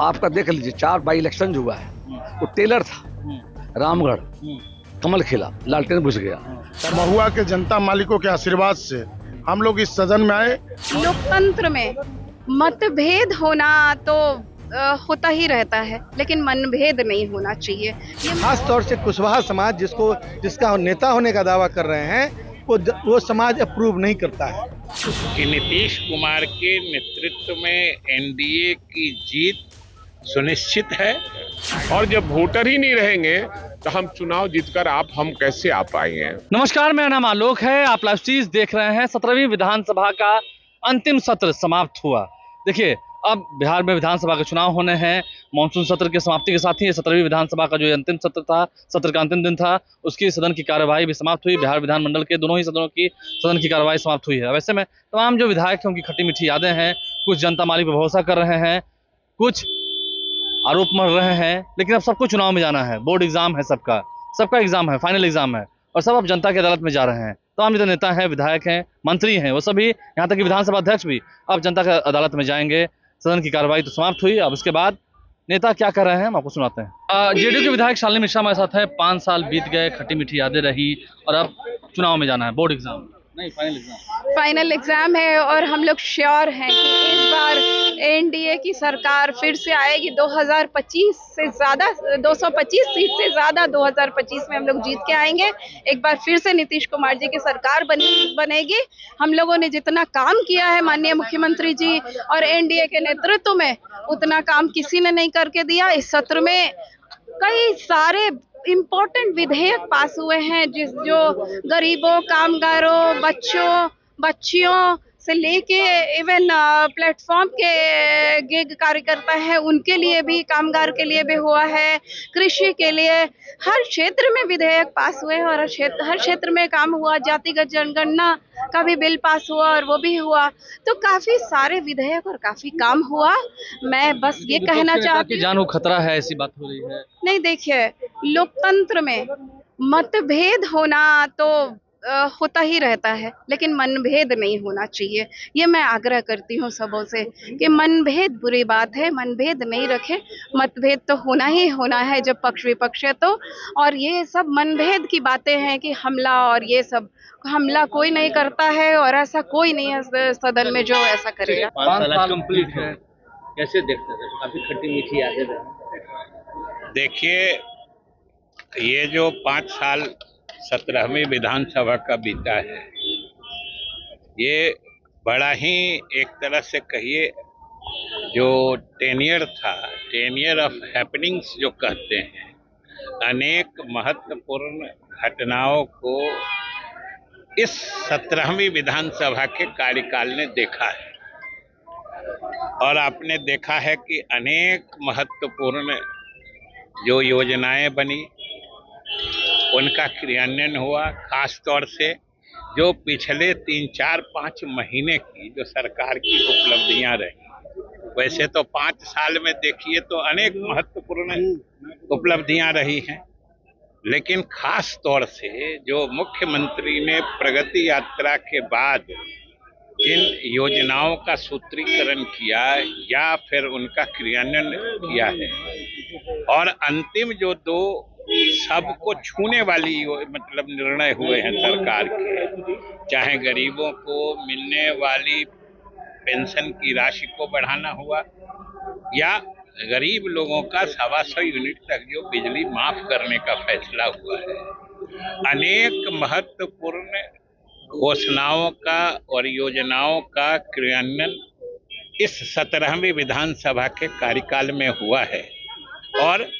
आपका देख लीजिए 4 बाई इलेक्शन जो हुआ है वो टेलर था। रामगढ़ कमल खिला, लालटेन बुझ गया। महुआ के जनता मालिकों के आशीर्वाद से हम लोग इस सदन में आए। लोकतंत्र में मतभेद होना तो होता ही रहता है, लेकिन मनभेद नहीं होना चाहिए। ये खास तौर से कुशवाहा समाज जिसका नेता होने का दावा कर रहे हैं वो समाज अप्रूव नहीं करता है कि नीतीश कुमार के नेतृत्व में एनडीए की जीत सुनिश्चित है। और जब वोटर ही नहीं रहेंगे तो हम चुनाव जीतकर हम कैसे आ पाएंगे। नमस्कार, मेरा नाम आलोक है। आप लाइव चीज देख रहे हैं। 17वीं विधानसभा का अंतिम सत्र समाप्त हुआ। देखिए, अब बिहार में विधानसभा के चुनाव होने हैं। मानसून सत्र के समाप्ति के साथ ही 17वीं विधानसभा का जो अंतिम सत्र था, सत्र का अंतिम दिन था, उसकी सदन की कार्यवाही भी समाप्त हुई। बिहार विधानमंडल के दोनों ही सदनों की सदन की कार्यवाही समाप्त हुई है। वैसे में तमाम जो विधायक हैं उनकी खट्टी मीठी यादें हैं। कुछ जनता मालिक पर भरोसा कर रहे हैं, कुछ आरोप मर रहे हैं, लेकिन अब सबको चुनाव में जाना है। बोर्ड एग्जाम है, सबका एग्जाम है, फाइनल एग्जाम है, और सब अब जनता की अदालत में जा रहे हैं। तमाम जो नेता हैं, विधायक हैं, मंत्री हैं, वो सभी, यहाँ तक कि विधानसभा अध्यक्ष भी अब जनता की अदालत में जाएंगे। सदन की कार्रवाई तो समाप्त हुई। अब उसके बाद नेता क्या कर रहे हैं हम आपको सुनाते हैं। जेडीयू के विधायक शालिनी मिश्रा हमारे साथ है। 5 साल बीत गए, खट्टी मीठी यादें रही, और अब चुनाव में जाना है। बोर्ड एग्जाम नहीं, फाइनल एग्जाम है, और हम लोग श्योर हैं कि इस बार एनडीए की सरकार फिर से आएगी। 2025 से ज्यादा, 225 सीट से ज्यादा 2025 में हम लोग जीत के आएंगे। एक बार फिर से नीतीश कुमार जी की सरकार बनेगी। हम लोगों ने जितना काम किया है माननीय मुख्यमंत्री जी और एनडीए के नेतृत्व में, उतना काम किसी ने नहीं करके दिया। इस सत्र में कई सारे इम्पोर्टेंट विधेयक पास हुए हैं जो गरीबों, कामगारों, बच्चियों से लेके इवन प्लेटफॉर्म के गिग कार्यकर्ता है उनके लिए भी, कामगार के लिए भी हुआ है, कृषि के लिए, हर क्षेत्र में विधेयक पास हुए और हर क्षेत्र में काम हुआ। जातिगत जनगणना का भी बिल पास हुआ और वो भी हुआ। तो काफी सारे विधेयक और काफी काम हुआ। मैं बस ये कहना चाहती हूँ, जान को खतरा है, ऐसी बात हो रही है। नहीं, देखिए, लोकतंत्र में मतभेद होना तो होता ही रहता है, लेकिन मनभेद नहीं होना चाहिए। ये मैं आग्रह करती हूँ सबों से कि मनभेद बुरी बात है, मनभेद नहीं रखें। मतभेद तो होना ही होना है जब पक्ष विपक्ष है तो। और ये सब मनभेद की बातें हैं कि हमला, और ये सब हमला कोई नहीं करता है, और ऐसा कोई नहीं है सदन में जो ऐसा करेगा। 5 साल कंप्लीट है, कैसे देखते थे? काफी खट्टी मीठी यादें रही। देखिए, ये जो 5 साल 17वीं विधानसभा का बीता है, ये बड़ा ही एक तरह से कहिए जो टेनियर था, टेनियर ऑफ हैपनिंग्स जो कहते हैं, अनेक महत्वपूर्ण घटनाओं को इस 17वीं विधानसभा के कार्यकाल ने देखा है। और आपने देखा है कि अनेक महत्वपूर्ण जो योजनाएं बनी उनका क्रियान्वयन हुआ। खास तौर से जो पिछले 3, 4, 5 महीने की जो सरकार की उपलब्धियां रही, वैसे तो 5 साल में देखिए तो अनेक महत्वपूर्ण उपलब्धियां रही हैं, लेकिन खास तौर से जो मुख्यमंत्री ने प्रगति यात्रा के बाद जिन योजनाओं का सूत्रीकरण किया या फिर उनका क्रियान्वयन किया है, और अंतिम जो 2 सबको छूने वाली मतलब निर्णय हुए हैं सरकार के, चाहे गरीबों को मिलने वाली पेंशन की राशि को बढ़ाना हुआ या गरीब लोगों का 125 यूनिट तक जो बिजली माफ करने का फैसला हुआ है। अनेक महत्वपूर्ण घोषणाओं का और योजनाओं का क्रियान्वयन इस 17वीं विधानसभा के कार्यकाल में हुआ है। और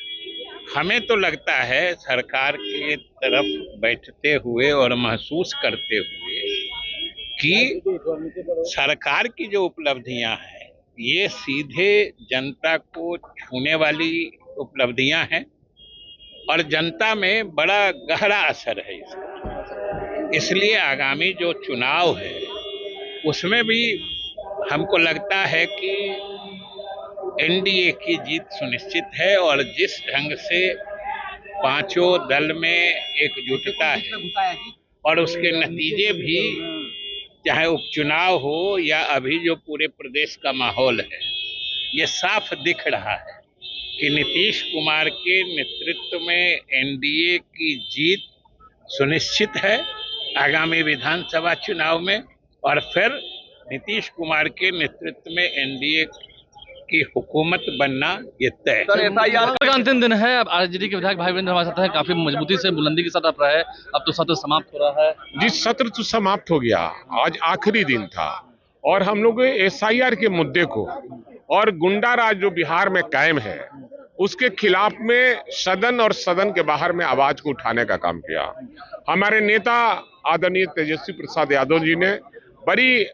हमें तो लगता है सरकार की तरफ बैठते हुए और महसूस करते हुए कि सरकार की जो उपलब्धियां हैं ये सीधे जनता को छूने वाली उपलब्धियां हैं, और जनता में बड़ा गहरा असर है इसका। इसलिए आगामी जो चुनाव है उसमें भी हमको लगता है कि एनडीए की जीत सुनिश्चित है। और जिस ढंग से पांचों दल में एकजुटता है और उसके नतीजे भी, चाहे उपचुनाव हो या अभी जो पूरे प्रदेश का माहौल है, ये साफ दिख रहा है कि नीतीश कुमार के नेतृत्व में एनडीए की जीत सुनिश्चित है आगामी विधानसभा चुनाव में, और फिर नीतीश कुमार के नेतृत्व में एनडीए की हुकूमत बनना ये तय। सत्र का अंतिम दिन है। अब आरजेडी के विधायक भाई वीरेंद्र हमारे साथ हैं, काफी मजबूती से बुलंदी के साथ आप रहे। अब तो सत्र समाप्त हो रहा है। जिस सत्र तो समाप्त हो गया, आज आखिरी दिन था और हम लोग एसआईआर के मुद्दे को और गुंडा राज जो बिहार में कायम है उसके खिलाफ में सदन और सदन के बाहर में आवाज को उठाने का काम किया। हमारे नेता आदरणीय तेजस्वी प्रसाद यादव जी ने बड़ी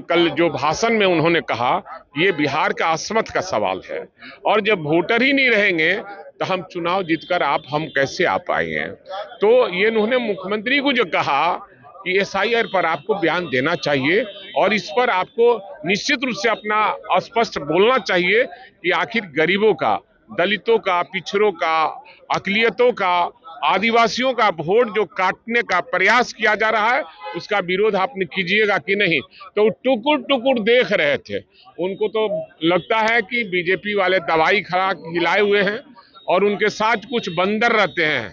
कल जो भाषण में उन्होंने कहा ये बिहार का अस्मत का सवाल है और जब वोटर ही नहीं रहेंगे तो हम चुनाव जीतकर हम कैसे आ पाएंगे। तो ये उन्होंने मुख्यमंत्री को जो कहा कि एसआईआर पर आपको बयान देना चाहिए और इस पर आपको निश्चित रूप से अपना स्पष्ट बोलना चाहिए कि आखिर गरीबों का, दलितों का, पिछड़ों का, अकलियतों का, आदिवासियों का वोट जो काटने का प्रयास किया जा रहा है उसका विरोध आपने कीजिएगा कि नहीं। तो टुकुर टुकुर देख रहे थे, उनको तो लगता है कि बीजेपी वाले दवाई खिलाए हुए हैं और उनके साथ कुछ बंदर रहते हैं,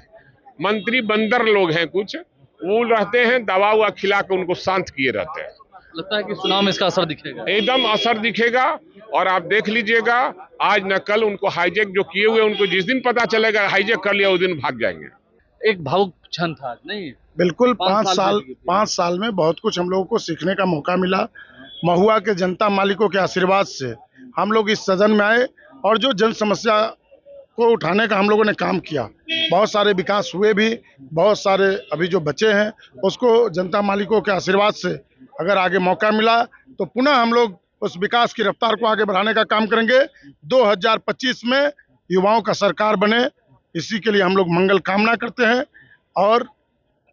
मंत्री बंदर लोग हैं, कुछ वो रहते हैं, दवा हुआ खिला के उनको शांत किए रहते हैं। लगता है कि चुनाव में इसका असर दिखेगा, एकदम असर दिखेगा। और आप देख लीजिएगा आज न कल उनको हाईजैक जो किए हुए उनको जिस दिन पता चलेगा हाईजैक कर लिया उस दिन भाग जाएंगे। एक भावुक क्षण था नहीं? बिल्कुल 5 साल में बहुत कुछ हम लोगों को सीखने का मौका मिला। महुआ के जनता मालिकों के आशीर्वाद से हम लोग इस सदन में आए और जो जन समस्या को उठाने का हम लोगों ने काम किया, बहुत सारे विकास हुए भी, बहुत सारे अभी जो बचे हैं उसको जनता मालिकों के आशीर्वाद से अगर आगे मौका मिला तो पुनः हम लोग उस विकास की रफ्तार को आगे बढ़ाने का काम करेंगे। 2025 में युवाओं का सरकार बने, इसी के लिए हम लोग मंगल कामना करते हैं। और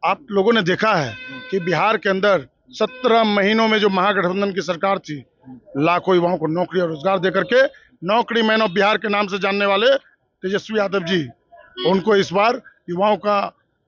आप लोगों ने देखा है कि बिहार के अंदर 17 महीनों में जो महागठबंधन की सरकार थी, लाखों युवाओं को नौकरी और रोजगार देकर के नौकरी मैन ऑफ बिहार के नाम से जानने वाले तेजस्वी यादव जी, उनको इस बार युवाओं का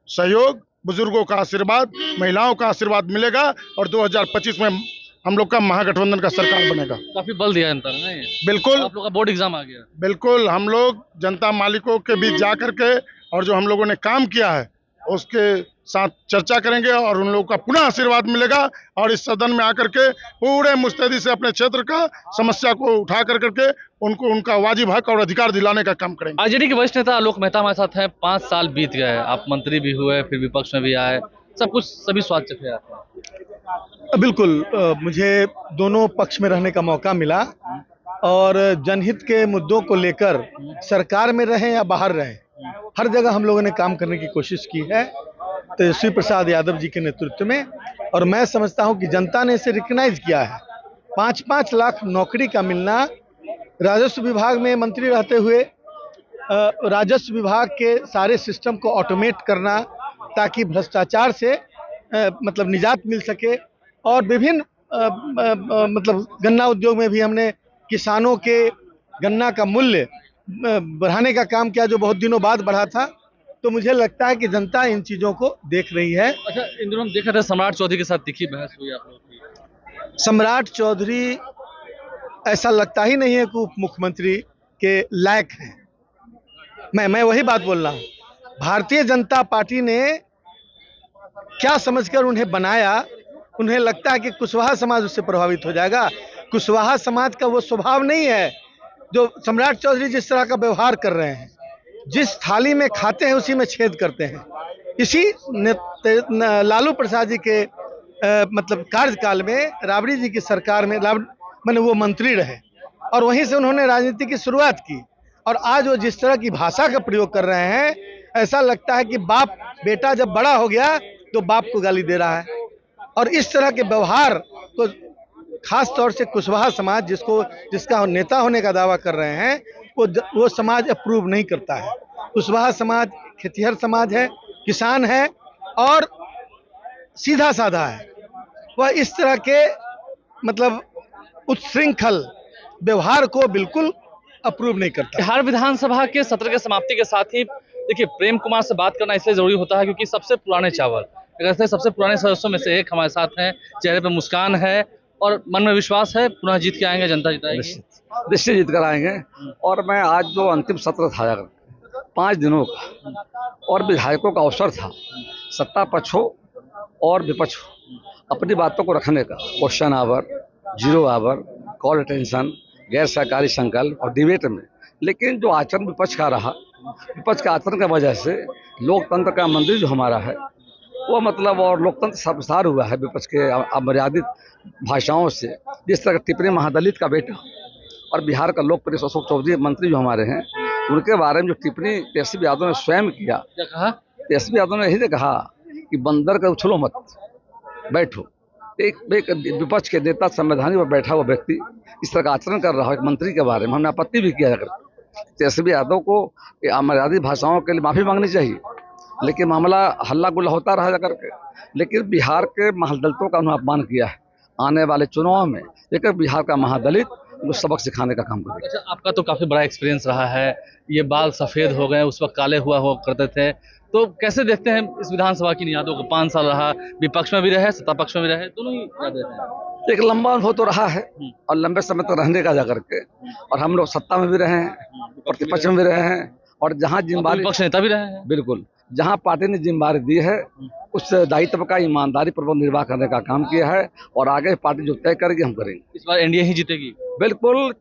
सहयोग, बुजुर्गों का आशीर्वाद, महिलाओं का आशीर्वाद मिलेगा और 2025 में हम लोग का महागठबंधन का सरकार बनेगा। काफी बल दिया जनता ने। बिल्कुल, आप लोग का बोर्ड एग्जाम आ गया। बिल्कुल, हम लोग जनता मालिकों के बीच जा करके और जो हम लोगों ने काम किया है उसके साथ चर्चा करेंगे और उन लोगों का पुनः आशीर्वाद मिलेगा और इस सदन में आकर के पूरे मुस्तैदी से अपने क्षेत्र का समस्या को उठा कर करके उनको उनका वाजिब हक और अधिकार दिलाने का काम करेंगे। आरजेडी के वरिष्ठ नेता आलोक मेहता हमारे साथ हैं। 5 साल बीत गए, आप मंत्री भी हुए, फिर विपक्ष में भी आए, सब कुछ सभी स्वाद चखे आते हैं। बिल्कुल, मुझे दोनों पक्ष में रहने का मौका मिला और जनहित के मुद्दों को लेकर सरकार में रहें या बाहर रहें, हर जगह हम लोगों ने काम करने की कोशिश की है तेजस्वी प्रसाद यादव जी के नेतृत्व में। और मैं समझता हूं कि जनता ने इसे रिकग्नाइज किया है। 5-5 लाख नौकरी का मिलना, राजस्व विभाग में मंत्री रहते हुए राजस्व विभाग के सारे सिस्टम को ऑटोमेट करना ताकि भ्रष्टाचार से मतलब निजात मिल सके, और विभिन्न मतलब गन्ना उद्योग में भी हमने किसानों के गन्ना का मूल्य बढ़ाने का काम किया जो बहुत दिनों बाद बढ़ा था। तो मुझे लगता है कि जनता इन चीजों को देख रही है। अच्छा, इन दिनों हम देख रहे थे सम्राट चौधरी के साथ तीखी बहस हुई आप लोगों की। सम्राट चौधरी ऐसा लगता ही नहीं है कि उप मुख्यमंत्री के लायक हैं। मैं वही बात बोल रहा हूँ, भारतीय जनता पार्टी ने क्या समझकर उन्हें बनाया, उन्हें लगता है कि कुशवाहा समाज उससे प्रभावित हो जाएगा। कुशवाहा समाज का वो स्वभाव नहीं है जो मतलब चौधरी जिस तरह का व्यवहार कर रहे हैं, जिस थाली में खाते हैं उसी में छेद करते हैं। इसी लालू प्रसाद जी के मतलब कार्यकाल में राबड़ी जी की सरकार में मैंने वो मंत्री रहे और वहीं से उन्होंने राजनीति की शुरुआत की। और आज वो जिस तरह की भाषा का प्रयोग कर रहे हैं, ऐसा लगता है कि बाप बेटा जब बड़ा हो गया तो बाप को गाली दे रहा है। और इस तरह के व्यवहार को खास तौर से कुशवाहा समाज जिसका नेता होने का दावा कर रहे हैं, वो समाज अप्रूव नहीं करता है। कुशवाहा समाज खेतिहर समाज है, किसान है और सीधा साधा है। वह इस तरह के मतलब उत्श्रृंखल व्यवहार को बिल्कुल अप्रूव नहीं करता। बिहार विधानसभा के सत्र के समाप्ति के साथ ही देखिए प्रेम कुमार से बात करना इसलिए जरूरी होता है क्योंकि सबसे पुराने चावल, अगर सबसे पुराने सदस्यों में से एक हमारे साथ हैं, चेहरे पे मुस्कान है और मन में विश्वास है पुनः जीत के आएंगे, जनता जिताएगी। निश्चित जीत कर आएंगे। और मैं आज जो अंतिम सत्र था 5 दिनों का, और विधायकों का अवसर था सत्ता पक्ष हो और विपक्ष हो अपनी बातों को रखने का, question hour, 0 hour, call attention, गैर सरकारी संकल्प और डिबेट में। लेकिन जो आचरण विपक्ष का रहा, विपक्ष के आचरण की वजह से लोकतंत्र का मंदिर जो हमारा है वो मतलब, और लोकतंत्र संसार हुआ है विपक्ष के अमर्यादित भाषाओं से। जिस तरह टिप्पणी महादलित का बेटा और बिहार का लोकप्रिय अशोक चौधरी मंत्री जो हमारे हैं, उनके बारे में जो टिप्पणी तेजस्वी यादव ने स्वयं किया, क्या कहा? तेजस्वी यादव ने यही कहा कि बंदर का उछलो मत, बैठो। एक विपक्ष के नेता संवैधानिक पर बैठा हुआ व्यक्ति इस तरह का आचरण कर रहा है एक मंत्री के बारे में, हमने आपत्ति भी किया जाकर। तेजस्वी यादव को अमर्यादित भाषाओं के लिए माफी मांगनी चाहिए, लेकिन मामला हल्ला गुल्ला होता रहा जाकर के। लेकिन बिहार के महादलितों का उन्होंने अपमान किया है। आने वाले चुनाव में लेकर बिहार का महादलित उनको सबक सिखाने का काम करेगा। अच्छा, आपका तो काफी बड़ा एक्सपीरियंस रहा है, ये बाल सफेद हो गए, उस वक्त काले हुआ करते थे, तो कैसे देखते हैं इस विधानसभा की यादों को? 5 साल रहा, विपक्ष में भी रहे, सत्ता पक्ष में भी रहे, दोनों ही यादें हैं। एक लंबा अनुभव तो रहा है और लंबे समय तक रहने का जाकर के, और हम लोग सत्ता में भी रहे हैं, प्रतिपक्ष में भी रहे हैं, और जहाँ जिम्मेदारी, विपक्ष नेता भी रहे हैं। बिल्कुल, जहाँ पार्टी ने जिम्मेदारी दी है उस दायित्व का ईमानदारी पूर्वक निर्वाह करने का काम किया है, और आगे पार्टी जो तय करेगी हम करेंगे। इस बार एनडीए ही जीतेगी। बिल्कुल,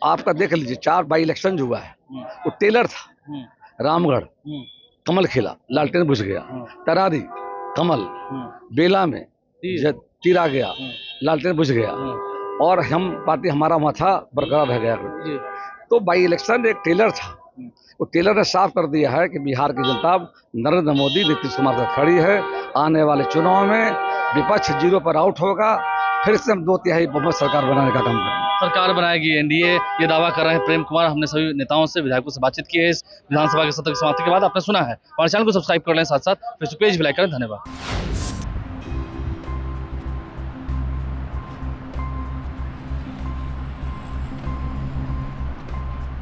आपका देख लीजिए 4 बाई इलेक्शन जो हुआ है वो टेलर था। रामगढ़ कमल खिला, लालटेन बुझ गया। तरारी कमल, बेला में तीर आ गया, लालटेन बुझ गया, और हम पार्टी हमारा वहाँ था बरकरार रह गया। तो बाई इलेक्शन एक टेलर था, वो टेलर ने साफ कर दिया है कि बिहार की जनता नरेंद्र मोदी, नीतीश कुमार से खड़ी है। आने वाले चुनाव में विपक्ष 0 पर आउट होगा, फिर से हम 2/3 बहुमत सरकार बनाने का काम करेंगे। सरकार बनाएगी एनडीए, ये दावा कर रहे हैं प्रेम कुमार। हमने सभी नेताओं से, विधायकों से बातचीत की है इस विधानसभा के सत्र की समाप्ति के बाद। आपने सुना है, हमारे चैनल को सब्सक्राइब कर लें, साथ साथ फेसबुक पेज भी लाइक करें। धन्यवाद।